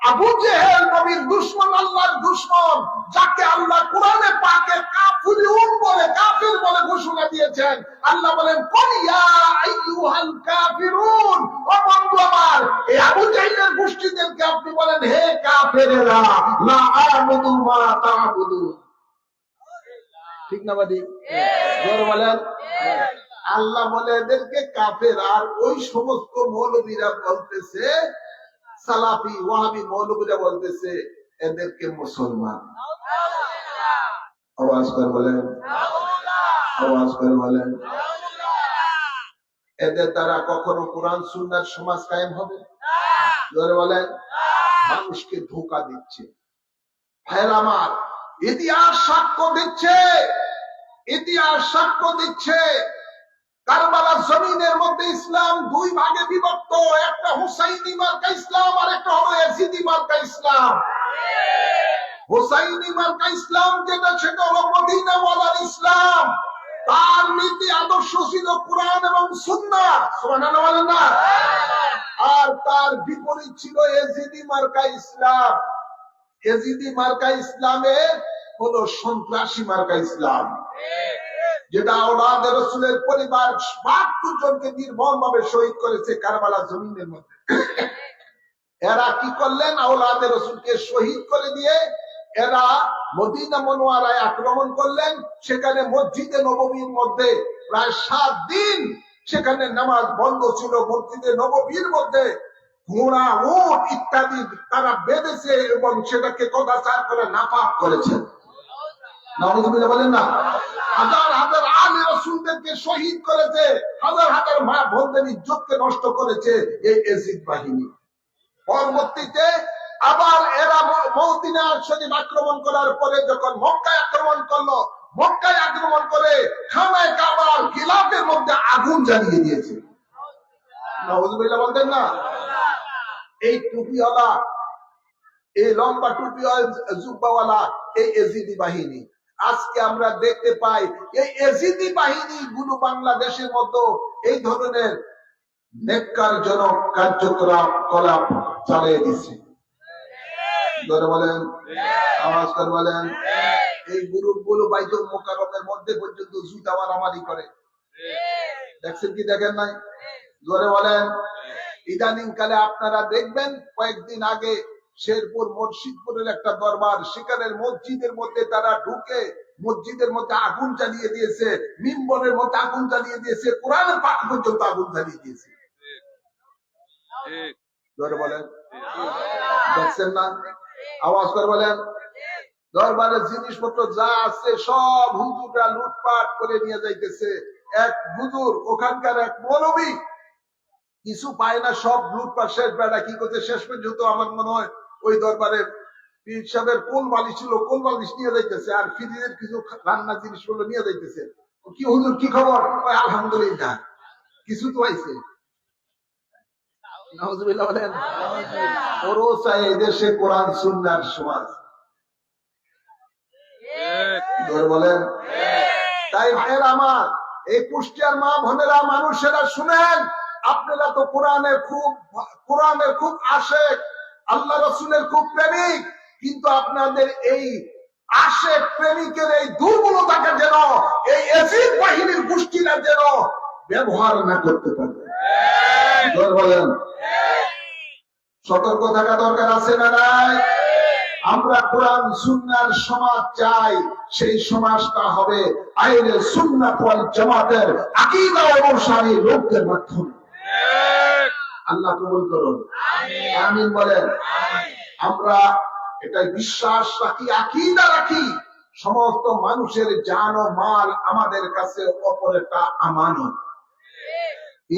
আবু জেহেল নবীর দুশমন, আল্লাহর দুশমন, যাকে আল্লাহ কোরআনে পাকে কাফিরুন বলে, কাফির বলে ঘোষণা দিয়েছেন। আল্লাহ বলেন কুল ইয়া আইয়ুহাল কাফিরুন, ও বন্ধু আমার, এই আবু জেহেলের গোষ্ঠীদেরকে আপনি বলেন হে কাফেরেরা, লা আ'বুদু মা তা'বুদুন। ঠিক না বাদি? জোরে বলেন। আল্লাহ বলে এদেরকে কাফের। আর ওই সমস্ত মৌলবীরা বলতেছে, সালাফি ওয়াহাবি মৌলবীরা বলতেছে এদেরকে মুসলমান। আওয়াজ করে বলেন, আওয়াজ করে বলেন। এদের দ্বারা কখনো কোরআন সুন্নাহর সমাজ কায়েম হবে? জোরে বলেন। মানুষকে ধোঁকা দিচ্ছে। ভাইরা আমার, ইতিহাস সাক্ষ্য দিচ্ছে, ইতিহাস সাক্ষ্য দিচ্ছে কারবালার জমিনের মধ্যে ইসলাম দুই ভাগে বিভক্ত। একটা হুসাইনি মার্কা ইসলাম, আর একটা হলো ইয়াজিদি মার্কা ইসলাম। হুসাইনি মার্কা ইসলাম যেটা, সেটা হলো মদিনা ওয়ালার ইসলাম। তার নীতি আদর্শ ছিল কোরআন এবং সুন্নাহ। সুবহানাল্লাহ বলেন না? আর তার বিপরীত ছিল ইয়াজিদি মার্কা ইসলাম। ইয়াজিদি মার্কা ইসলামে হলো সন্ত্রাসী মার্কা ইসলাম। যেটা আওলাদে রসুলের পরিবার ৭২ জনকে নির্মম ভাবে শহীদ করেছে কারবালা জমিনের মধ্যে। এরা কি করলেন? আওলাদে রসুলকে শহীদ করে দিয়ে এরা মদিনা মনোয়ারায় আক্রমণ করলেন। সেখানে মসজিদে নববীর মধ্যে প্রায় ৭ দিন সেখানে নামাজ বন্ধ ছিল। মসজিদে নববীর মধ্যে ঘোড়া, উট ইত্যাদি তারা বেঁধেছে এবং সেটাকে কদাচার করে নাপাক করেছেন। নাউযুবিল্লাহ বলেন না। হাজার হাজার আলে রাসূলদেরকে শহীদ করেছে, হাজার হাজার মা বোনদের ইজ্জতকে নষ্ট করেছে এই এজিদ বাহিনী। পরবর্তীতে আবার এরা মদিনা শরীফ আক্রমণ করার পরে যখন মক্কায় আক্রমণ করলো, মক্কায় আক্রমণ করে খানায় কাবার গিলাফের মধ্যে আগুন জ্বালিয়ে দিয়েছে। নাউযুবিল্লাহ বলতেন না। এই টুপিওয়ালা, এই লম্বা টুপিওয়ালা জুব্বাওয়ালা এই এজিদি বাহিনী, আজকে আমরা দেখতে পাই এই এজিদি বাহিনী গুলো বাংলাদেশের মতো এই ধরনের নেককারজনক কার্যকলাপ চালিয়ে দিচ্ছে। বলেন, আওয়াজ করে বলেন। এই গ্রুপ গুলো বাইতুল মুকাররমের মধ্যে পর্যন্ত জুতা মারামারি করে, দেখছেন কি দেখেন নাই? জোরে বলেন। ইদানিং কালে আপনারা দেখবেন, কয়েকদিন আগে শেরপুর মুর্শিদপুরের একটা দরবার, সেখানের মসজিদের মধ্যে তারা ঢুকে মসজিদের মধ্যে আগুন জ্বালিয়ে দিয়েছে, মিম্বরের মধ্যে আগুন জ্বালিয়ে দিয়েছে, কোরআনের পাঠ পর্যন্ত আগুন জ্বালিয়ে দিয়েছে। জোরে বলেন, দেখছেন না? আওয়াজ করে বলেন। দরবারের জিনিসপত্র যা আছে সব হুজুররা লুটপাট করে নিয়ে যাইতেছে। এক হুজুর, ওখানকার এক মৌলবী কিছু পায় না, সব লুটপাট শেষ। বেড়া কি করতে শেষ পর্যন্ত আমার মনে হয় ওই দরবারের পীর সাহেবের কোন বালিশ ছিল, কোন বালিশ নিয়ে যাইতেছে, আর ফ্রিজের কিছু রান্নার জিনিসগুলো নিয়ে যাইতেছে। কি হুজুর কি খবর? আলহামদুলিল্লাহ, কিছু তো আইছে। নাউযুবিল্লাহ বলেন। ওরও চাই এদেশে কোরআন সুন্নাহর সমাজ। বলেন। তাই ভাইয়ের আমার, এই কুষ্টিয়ার মা বোনেরা, মানুষেরা শুনেন, আপনারা তো কোরআনের খুব আশেক, আল্লাহ রসুলের খুব প্রেমিক, কিন্তু আপনাদের এই আশেক প্রেমিকের এই দুর্বলতাকে যেন এই এজিদ বাহিনীর গোষ্ঠীরা যেন ব্যবহার না করতে পারে। বলেন, সতর্ক থাকা দরকার আছে না নাই? আমরা কোরআন সুন্নাহর সমাজ চাই, সেই সমাজটা হবে আহলে সুন্নাত ওয়াল জামাতের আকীদা অনুসারী লোকদের মাধ্যমে। আল্লাহ কবুল করুন, আমিন বলেন। আমরা এটাই বিশ্বাস রাখি, আকীদা রাখি, সমস্ত মানুষের জান ও মাল আমাদের কাছে অপর একটা আমানত।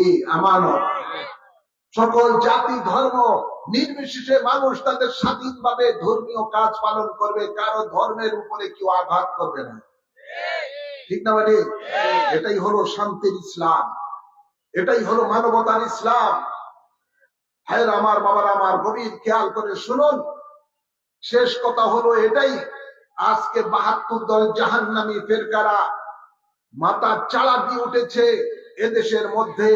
এই আমানত সকল জাতি ধর্ম নির্বিশেষে মানুষ তাদের স্বাধীনভাবে ধর্মীয় কাজ পালন করবে, কারো ধর্মের উপরে কেউ আঘাত করবে না। ঠিক না মানে? এটাই হলো শান্তির ইসলাম, এটাই হলো মানবতার ইসলাম। ভাইয়ের আমার, বাবার আমার, গভীর খেয়াল করে শুনুন। শেষ কথা হলো এটাই, আজকে ৭২ দল জাহান্নামী ফেরকারা মাথা চালা দিয়ে উঠেছে এদেশের মধ্যে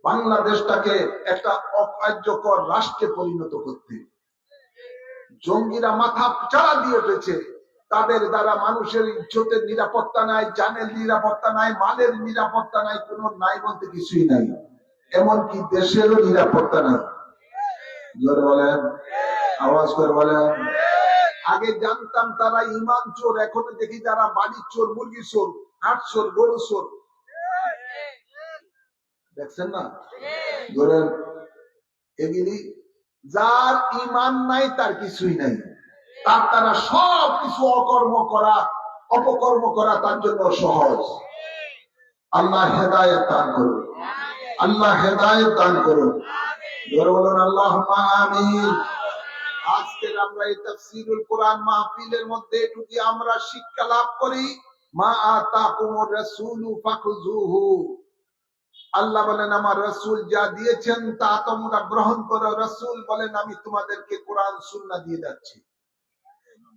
বাংলাদেশটাকে একটা অকার্যকর রাষ্ট্রে পরিণত করতে। জঙ্গিরা মাথা চালা দিয়ে উঠেছে, তাদের দ্বারা মানুষের ইজ্জতের নিরাপত্তা নাই, জানের নিরাপত্তা নাই, মালের নিরাপত্তা নাই, কোনো নাই বলতে কিছুই নাই, এমনকি দেশেরও নিরাপত্তা নাই। জোরে বলেন, আওয়াজ করে বলেন। আগে জানতাম তারা ইমান চোর, এখন দেখি তারা বাড়ির চোর, মুরগি চোর, হাট চোর, গরু চোর। দেখছেন না? ধরেন এগুলি যার ইমান নাই তার কিছুই নাই, তার দ্বারা সব কিছু অপকর্ম করা তার জন্য সহজ। আল্লাহ হেদায়েত দান করুন, আল্লাহ হেদায়েত দান করুন। জোরে বলুন আল্লাহুম্মা আমিন। আজকের আমরা এই তাফসীরুল কোরআন মাহফিলের মধ্যে এটুকু আমরা শিক্ষা লাভ করি, মা আতাকুমুর রাসূলু ফাখুযুহু। আল্লাহ বলেন আমার রাসূল যা দিয়েছেন তা তোমরা গ্রহণ করো। রাসূল বলেন আমি তোমাদেরকে কোরআন সুন্নাহ দিয়ে যাচ্ছি।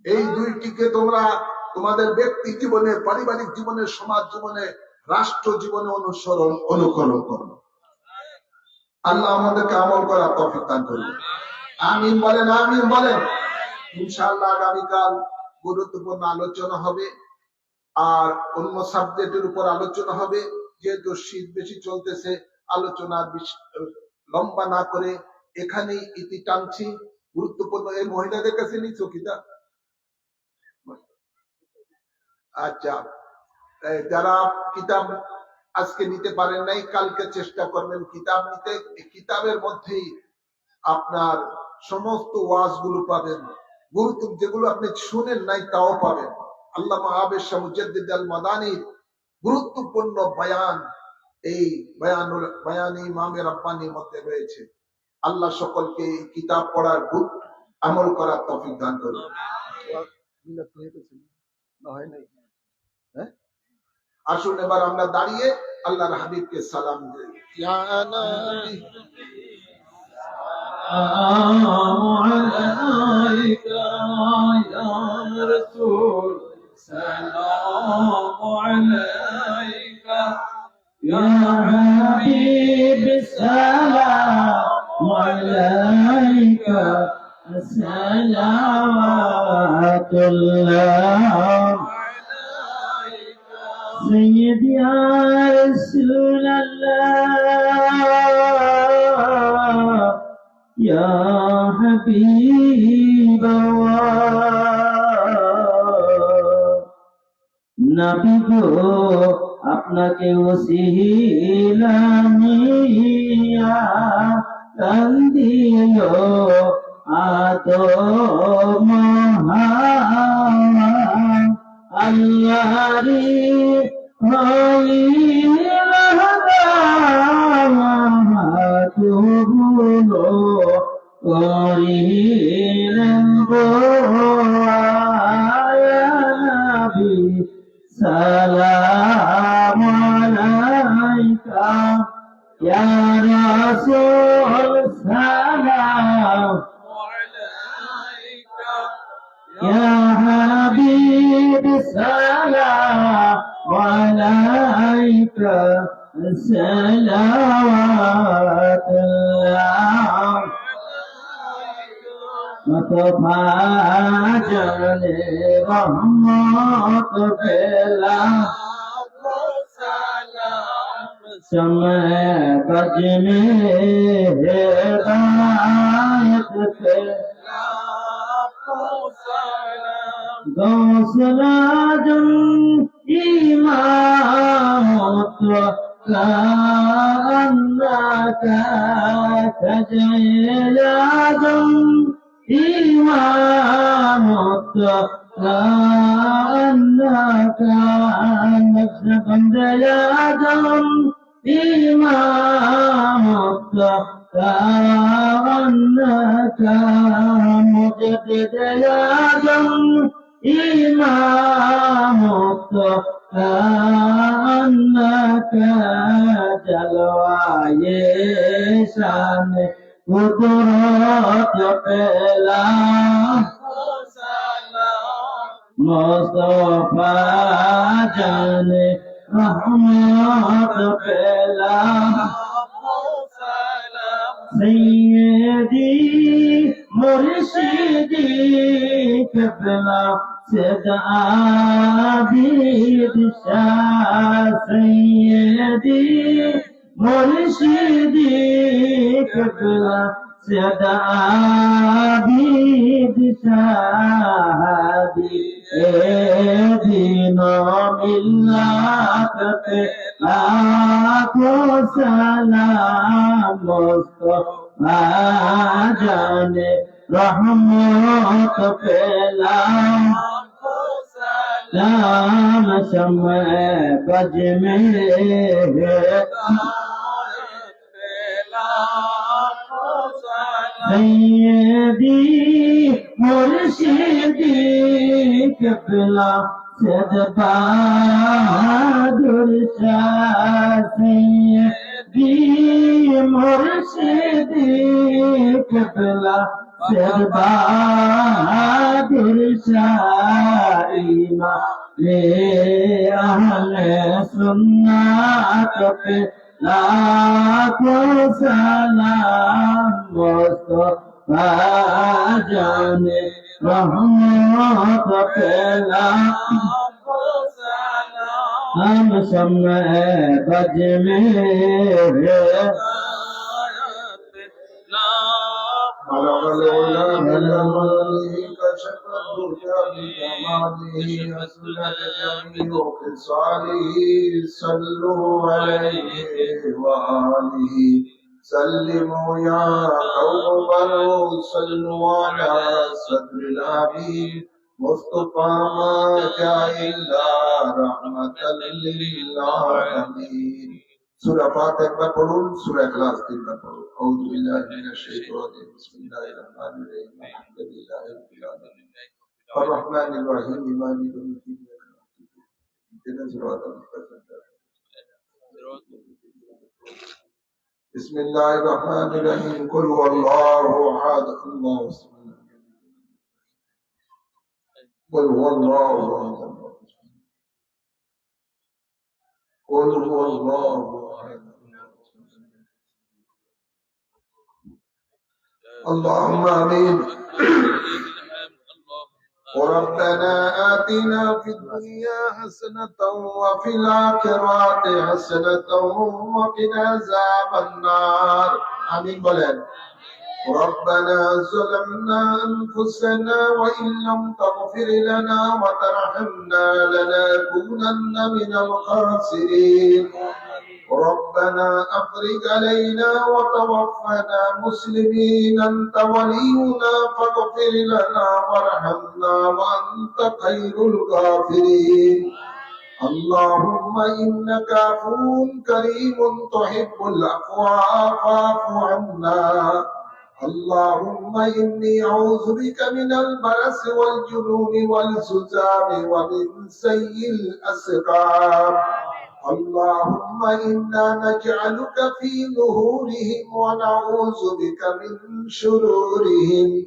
এই দুইটিকে তোমরা তোমাদের ব্যক্তি জীবনে, পারিবারিক জীবনে, সমাজ জীবনে, রাষ্ট্র জীবনে অনুকরণ করো। আল্লাহ আমাদেরকে আমল করার তৌফিক দান করুন। আমিন বলেন, আমিন বলেন। ইনশাআল্লাহ আগামীকাল গুরুত্বপূর্ণ আলোচনা হবে। আর অন্য সাবজেক্টের উপর আলোচনা হবে। যেহেতু শীত বেশি চলতেছে, আলোচনা লম্বা না করে এখানেই ইতি টানছি। গুরুত্বপূর্ণ এই মহিলাদের কাছে নিচ্ছ কিতাব? আচ্ছা, যারা কিতাব আজকে নিতে পারেন নাই, কালকে চেষ্টা করবেন কিতাব নিতে। কিতাবের মধ্যেই আপনার সমস্ত ওয়াজ গুলো পাবেন, গুরুত্ব যেগুলো আপনি শুনেন নাই তাও পাবেন। আল্লামা আবেদ শাহ মুজাদ্দিদ আল মাদানীর গুরুত্বপূর্ণ বয়ান এই বয়ানে ইমামে রাব্বানির মধ্যে রয়েছে। আল্লাহ সকলকে এই কিতাব পড়ার আমল করার তৌফিক দান করুন। আসুন এবার আমরা দাঁড়িয়ে আল্লাহর হাবিবকে সালাম দিই। ইয়া নবী السلام عليك يا رسول سلام عليك يا حبيب السلام عليك صلوات الله سيدي يا رسول الله يا حبيب الله নবী গো আপনাকে ওসিলা নিয়া কান্দিল আদম হাওয়া আল্লাহরি হইল করিলেন গো নবী সালাম আলাইকা ইয়া রাসূল সালাম আলাইকা ইয়া হাবিব সালাম আলাইকা সালাওয়াতুল্লাহ মতফা জানে রহমত পেলা समय बज में हिदायत पेला गौसला जन इमामत كأنك تجلى إمامك كأنك نفسك يا دم إمامك كأنك مجدد يا دم إمامك كأنك جلوائے شان قدرت پہلا مصطفیٰ جان رحمت پہلا سیدی مرشدی قبلہ سید عابد شاہ سیدی مرشدی قبلہ سید عابد شاہ دین و ملت پہ لاکھوں سلام مصطفیٰ جان رحمت پہلا نام شمع بج میں سیدی مرشدی قبلہ سید بہادر شاہ سیدی مرشدی قبلہ سید بہادر شاہ امام اہل سنت پہ لاکھوں سلام مصطفیٰ جان رحمت پہ لاکھوں हम समय बज में بلغ العلا بكماله كشف الدجى بكماله أسلت جميع خصاله صلوا عليه وآله سلموا يا قوم بلوا صلوا على صدر الأمين مصطفى ما جاء إلا رحمة للعالمين سورة فاتحة পড়ুন سورة إخلاص 3 বার পড়ুন أعوذ بالله من الشيطان الرجيم بسم الله الرحمن الرحيم الحمد لله رب العالمين الرحمن الرحيم مالك يوم الدين اهدنا الصراط المستقيم بسم الله الرحمن الرحيم قل هو الله أحد الله الصمد قل هو الله أحد قل هو الله أحد اللهم آمين وربنا آتنا في الدنيا حسنة وفي الآخرة حسنة وقنا عذاب النار آمين بولن ربنا ظلمنا أنفسنا وإن لم تغفر لنا وترحمنا لنكونن من الخاسرين ربنا أفرج علينا وتوفنا مسلمين أنت ولينا فاغفر لنا وارحمنا وأنت خير الغافرين اللهم إنك عفو كريم تحب العفو فاعف عنا اللهم إني أعوذ بك من البرص والجنون والزكام ومن سيء الأسقام اللهم إنا نجعلك في نهورهم ونعوذ بك من شرورهم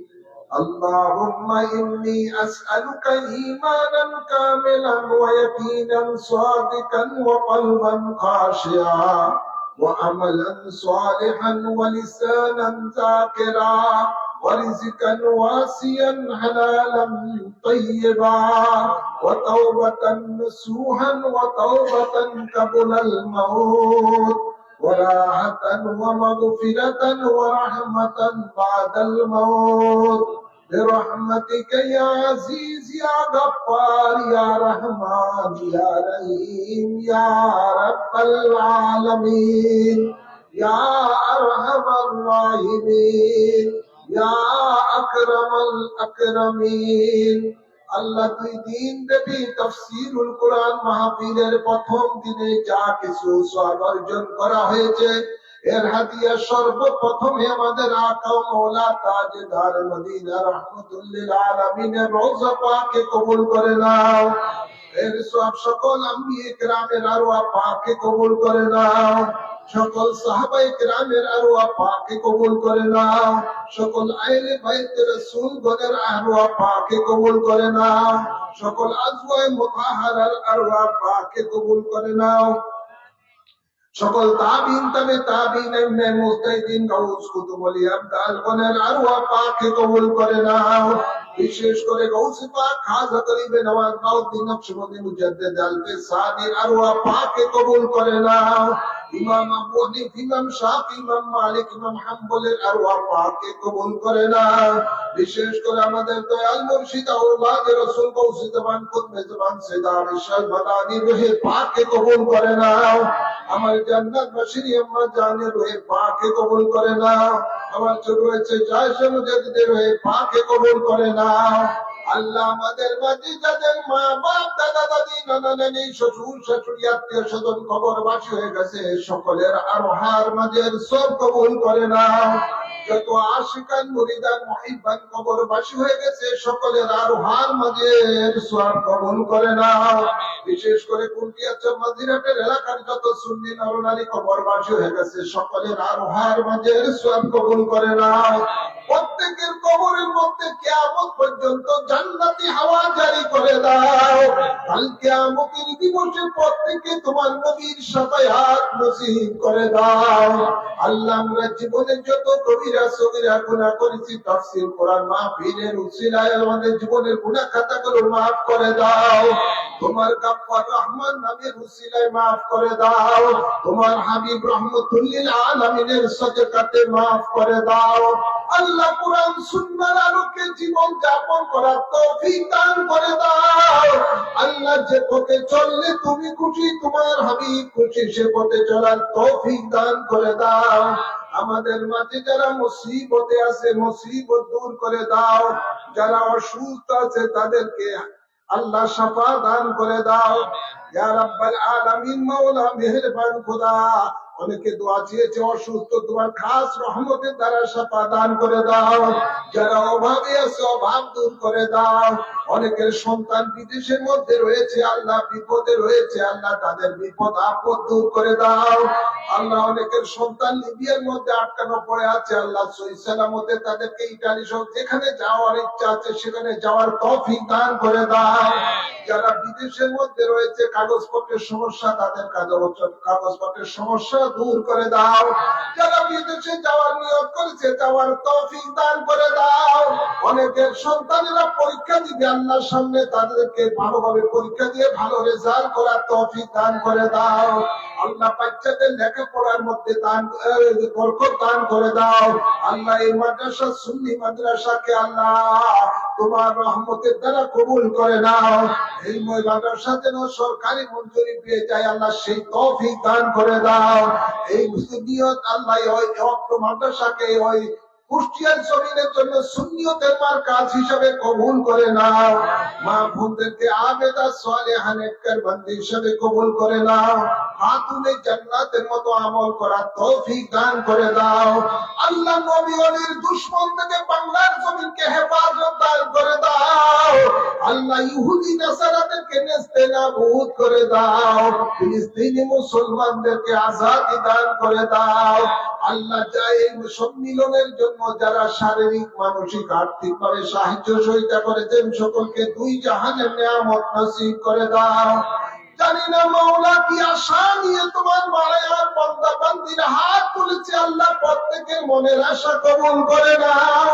اللهم إني أسألك إيمانا كاملا ويقينا صادقا وقلبا خاشعا وعملا صالحا ولسانا ذاكرا ورزقا واسعا حلالا طيبا وتوبة نصوحا وتوبة قبل الموت وراحة ومغفرة ورحمة بعد الموت برحمتك يا عزيز يا غفار يا رحمن يا رحيم يا رب العالمين يا أرحم الراحمين يا أكرم الأكرمين আল্লাহ দুই দিন ব্যাপী তাফসীরুল কোরআন মাহফিলের প্রথম দিনে যা কিছু সওয়াব অর্জন করা হয়েছে এর হাদিয়া সর্বপ্রথমে আমাদের আকা ও মাওলা তাজদার মদিনা রাহমাতুল লিল আলামিনের রওজা পাকে কবুল করে নাও এর সওয়াব সকল আম্বিয়ে কেরামের আরওয়াহ পাকে কবুল করে নাও সকল সাহাবায়ে কেরামের আরওয়াহ পাকে কবুল করে নাও সকল আহলে বাইত রাসূল গণের আরওয়াহ পাকে কবুল করে নাও সকল আজওয়ায়ে মুতাহহারার আরওয়াহ পাকে কবুল করে নাও সকল তাবিন তবে তাবিন ইবনে মুস্তাহিদিন গাউস কুতুব ওলি আবদাল গণের আরওয়াহ পাকে কবুল করে নাও বিশেষ করে গাউস পাক খাজা গরিবে নওয়াজ বাউদ্দিন নকশবন্দি মুজাদ্দিদ আলফে সাদির আরওয়াহ পাকে কবুল করে নাও ইমাম আবু হানিফা ইমাম শাফি ইমাম মালিক ইমাম হাম্বলের আরওয়াহ পাকে কবুল করে নাও বিশেষ করে আমাদের দয়াল মুর্শিদ আওলাদ রাসূল গাউস জামান কুতবে জামান সাইয়্যিদ আরিশাল মাদানী রূহে পাকে কবুল করে নাও আমার জান্নাত বাসিনী আম্মা জানের রূহে পাকে কবুল করে নাও আমার ছোট রয়েছে জায়সা মুজাদ্দিদের রূহে পাকে কবুল করে নাও আল্লাহ আমাদের মাঝে যাদের মা বাপ দাদা দাদি নানা নানি শ্বশুর শাশুড়ি আত্মীয় স্বজন কবরবাসী হয়ে গেছে সকলের আরহার মাঝের সব কবুল করে নাও যত আশিকান মুরিদান মুহিব্বান কবরবাসী হয়ে গেছে সকলের আরহার মাঝের সওয়াব কবুল করে নাও বিশেষ করে কুলকিয়াচর মাদিরাটের এলাকার যত সুন্নি নরনারী কবরবাসী হয়ে গেছে সকলের আরহার মাঝের সওয়াব কবুল করে নাও প্রত্যেকের কবরের মধ্যে কিয়ামত পর্যন্ত জান্নাতি হাওয়া জারি করে দাও। কাল কিয়ামতের দিবসে প্রত্যেকে তোমার নবীর শাফায়াত নসিব করে দাও। আল্লাহ, আমরা জীবনে যত কবিরা সগীরা গুনাহ করেছি, তাফসীর কোরআন মাহফিলের উসিলায় আমাদের জীবনের গুনাহ খাতাগুলো মাফ করে দাও। তোমার গাফফার রহমান নামের উসিলায় মাফ করে দাও। তোমার হাবিব রহমাতুল লিল আলামিনের সাদকাতে মাফ করে দাও। আল্লাহ, কোরআন সুন্নাহর আলোকে জীবন যাপন করার তৌফিক দান করে দাও। আল্লাহ, যে পথে চললে তুমি খুশি, তোমার হাবিব খুশি, সে পথে চলার তৌফিক দান করে দাও। আমাদের মাঝে যারা মুসিবতে আছে, মুসিবত দূর করে দাও। যারা অসুস্থ আছে তাদেরকে আল্লাহ শাফা দান করে দাও। ইয়া রাব্বাল আলামিন, মাওলা মেহেরবান খোদা, অনেকে দোয়া চেয়েছে অসুস্থ, তোমার খাস রহমতের দ্বারা শাফা দান করে দাও। যারা অভাবে আছে অভাব দূর করে দাও। অনেকের সন্তান বিদেশের মধ্যে রয়েছে, আল্লাহ বিপদে রয়েছে, আল্লাহ তাদের বিপদ আপদ দূর করে দাও। আল্লাহ, অনেকের সন্তান লিবিয়ার মধ্যে আটকানো পড়ে আছে, আল্লাহ সহি সালামতে তাদেরকে ইটালি সহ যেখানে যাওয়ার ইচ্ছা আছে সেখানে যাওয়ার তৌফিক দান করে দাও। যারা বিদেশের মধ্যে রয়েছে, কাগজপত্রের সমস্যা, তাদের কাগজপত্রের সমস্যা দূর করে দাও। যারা বিদেশে যাওয়ার নিয়ত করেছে, যাওয়ার তৌফিক দান করে দাও। অনেকের সন্তানেরা পরীক্ষা দিবে, আল্লাহর সামনে তাদেরকে ভালোভাবে পরীক্ষা দিয়ে ভালো রেজাল্ট করার তৌফিক দান করে দাও। আল্লাহ, বাচ্চাদের লেখাপড়ার মধ্যে বরকত দান করে দাও। আল্লাহ, এই মাদ্রাসা সুন্নি মাদ্রাসাকে আল্লাহ তোমার রহমতের দ্বারা কবুল করে নাও। এই মাদ্রাসা যেন সরকারি মঞ্জুরি পেয়ে যায়, আল্লাহ সেই তৌফিক দান করে দাও। এই মুসলিমিয়ত আল্লাহ ওই মাদ্রাসাকে ওই কুষ্টিয়ার জমিনের জন্য সুন্নিয়তের মার্কাজ হিসাবে কবুল করে নাও। মা বোনদেরকে আবেদা সালেহা নেককার বান্দী হিসাবে কবুল করে নাও। খাতুনে জান্নাতের মতো আমল করার তৌফিক দান করে দাও। আল্লাহ, নবী ওলির দুশমন থেকে বাংলার জমিনকে হেফাজত দান করে দাও। আল্লাহ, ইহুদি নাসারাদেরকে নেস্তেনাবুদ করে দাও। ফিলিস্তিনি মুসলমানদেরকে আজাদি দান করে দাও। আল্লাহ, যাই সম্মিলনের জন্য যারা শারীরিক মানসিক আর্থিক ভাবে সাহায্য সহযোগিতা করেছেন, সকলকে দুই জাহানের নিয়ামত নসিব করে দাও। জানি না মাওলা কি আশা নিয়ে তোমার মায়ার বান্দা বান্দিরা হাত তুলেছে, আল্লাহ প্রত্যেকের মনের আশা কবুল করে নাও।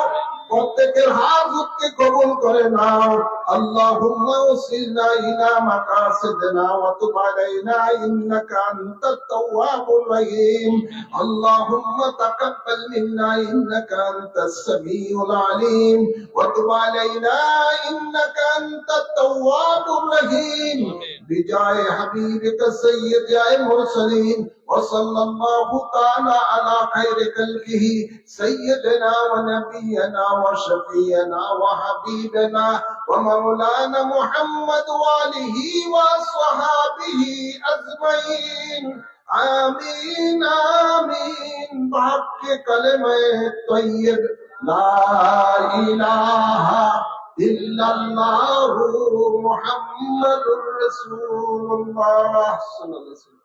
প্রত্যেকের হাজতকে কবুল করে নাও। আল্লাহুম্মা ওসিলনা ইলা মাকাসিদিনা ওয়া তুব আলাইনা ইন্নাকা আনতাত তাওয়াবুর রহিম। আল্লাহুম্মা তাকাব্বাল মিন্না ইন্নাকা আনতাস সামিউল আলিম ওয়া তুব আলাইনা ইন্নাকা আনতাত তাওয়াবুর রহিম। বিজায়ে হাবিবিকা সাইয়্যিদিল মুরসালিন وصلى الله تعالى على خير خلقه سيدنا ونبينا وشفينا وحبيبنا ومولانا محمد وآله وصحابه أجمعين آمين آمين بحق كلمة طيب لا إله إلا الله محمد رسول الله صلى الله عليه وسلم.